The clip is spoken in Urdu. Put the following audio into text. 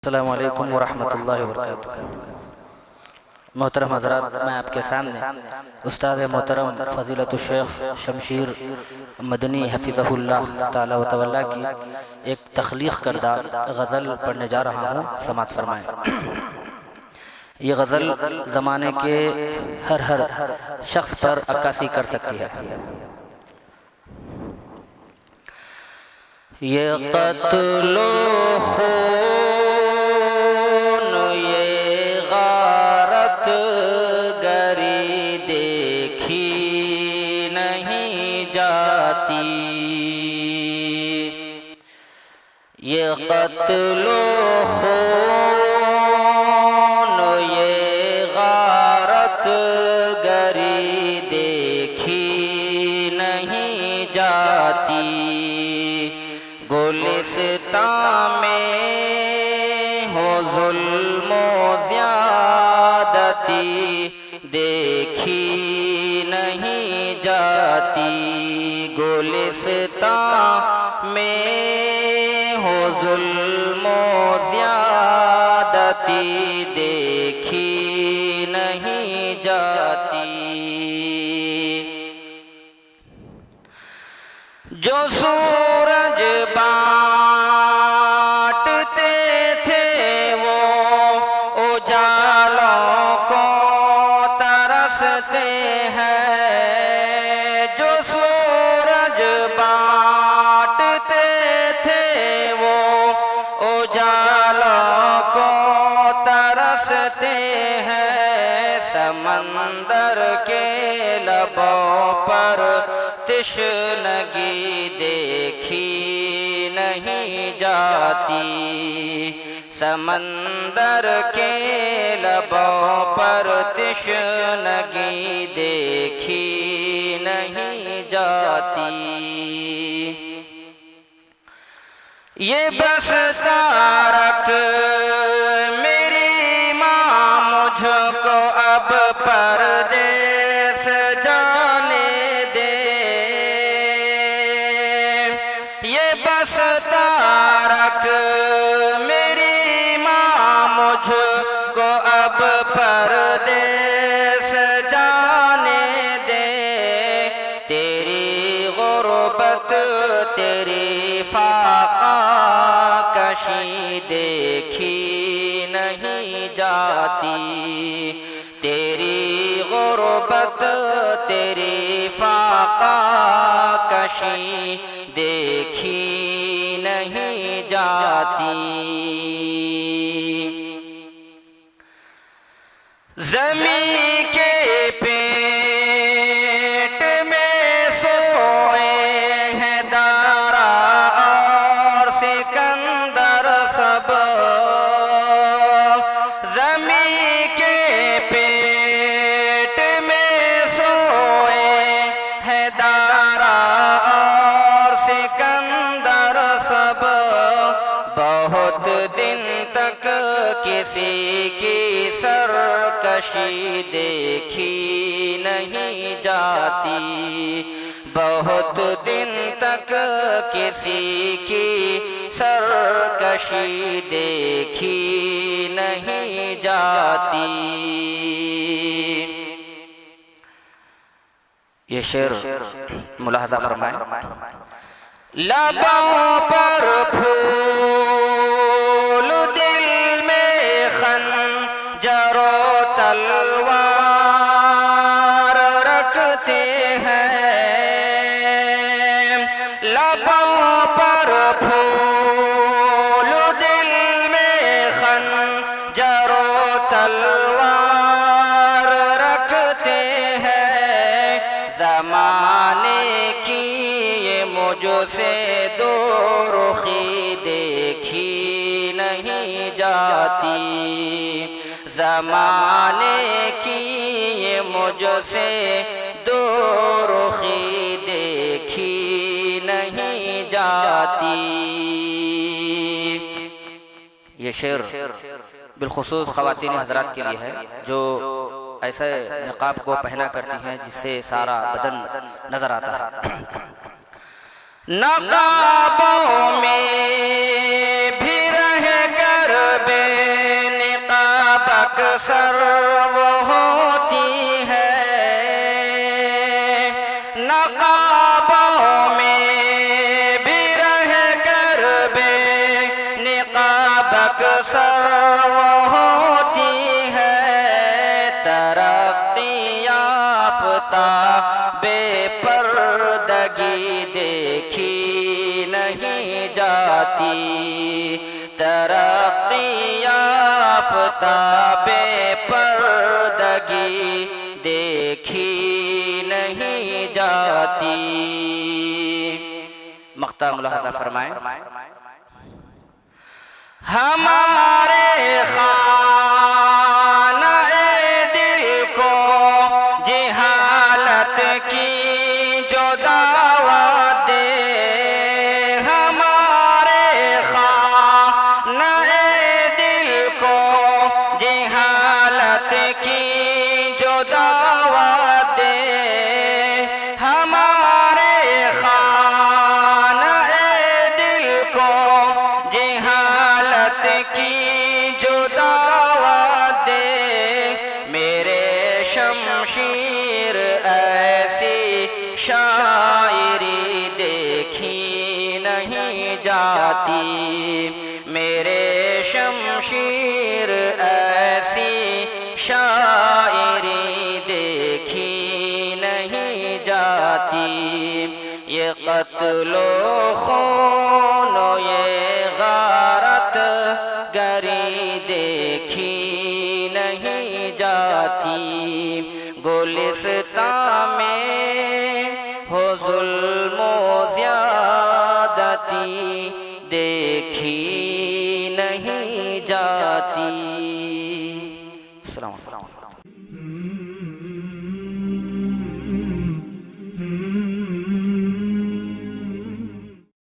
السلام علیکم ورحمۃ اللہ وبرکاتہ۔ محترم حضرات، میں آپ کے سامنے استاد محترم فضیلت الشیخ شمشیر مدنی حفظہ اللہ تعالی و تولیٰ کی ایک تخلیق کردہ غزل پڑھنے جا رہا ہوں، سماعت فرمائیں۔ یہ غزل زمانے کے ہر شخص پر عکاسی کر سکتی ہے۔ یہ قتل و خون، یہ غارت گری دیکھی نہیں جاتی، یہ قتل و خون، یہ غارت گری دیکھی نہیں جاتی، گلستان میں ہو ظلم و زیادتی دیکھی نہیں جاتی، گلستان میں ہو ظلم و زیادتی دیکھی نہیں جاتی، جو سورج بانٹتے تھے وہ اجالوں کو ترستے ہیں، جو سورج بانٹتے تھے وہ اجالوں کو ترستے ہیں، سمندر کے لبوں پر تشنگی دیکھی نہیں جاتی، سمندر کے لبوں پر تشنگی دیکھی نہیں جاتی، یہ بس تارک میری ماں مجھ کو اب پردیس جانے دے، یہ بس تارک میری ماں مجھ کو اب پردیس جانے دے، تیری غربت تیری فاقہ کشی دیکھی نہیں جاتی، تیری غربت تیری فاقہ کشی دیکھی نہیں جاتی، زمین کے پیٹ میں سوئے ہیں دارا اور سکندر سب، زمین کے پیٹ میں سوئے ہیں دارا اور سکندر سب، بہت دن تک کسی کی سرکشی دیکھی نہیں جاتی، بہت دن تک کسی کی سرکشی دیکھی نہیں جاتی۔ یہ شعر ملاحظہ فرمائیں۔ لبوں پر پھول، دل میں خنجر و تلوار رکھتے ہیں، لبوں پر پھول، دل میں خنجر و تلوار رکھتے ہیں، زمانے کی یہ مجھ سے دو رخی دیکھی نہیں جاتی، زمانے کی یہ مجھ سے دو رخی دیکھی نہیں جاتی۔ یہ شعر بالخصوص خواتین حضرات کے لیے ہے جو ایسے نقاب کو پہنا کرتی ہیں جس سے سارا بدن نظر آتا ہے۔ نقابوں میں بھی رہ کر بے اکثر وہ ہوتی ہے نقابوں میں بھی رہ کر بے نقاب اکثر وہ ہوتی ہے ترقی یافتہ بے پردگی دیکھی نہیں جاتی ترقی یافتہ بے پردگی دیکھی نہیں جاتی مقطع ملاحظہ فرمائیں ہمارے خانہ دل کو جہالت کی جو دعوت دے ہمارے خانہ دل کو جہالت کی جو دعوت دے ہمارے خانہ دل کو جہالت کی جو دعوت دے میرے شمشیر ایسی شاعری دیکھی نہیں جاتی میرے شمشیر ایسی شاعری دیکھی نہیں جاتی یہ قتل و خون و یہ غارت گری دیکھی نہیں جاتی گلستان میں ہو ظلم و زیادتی دیکھی نہیں جاتی السلام علیکم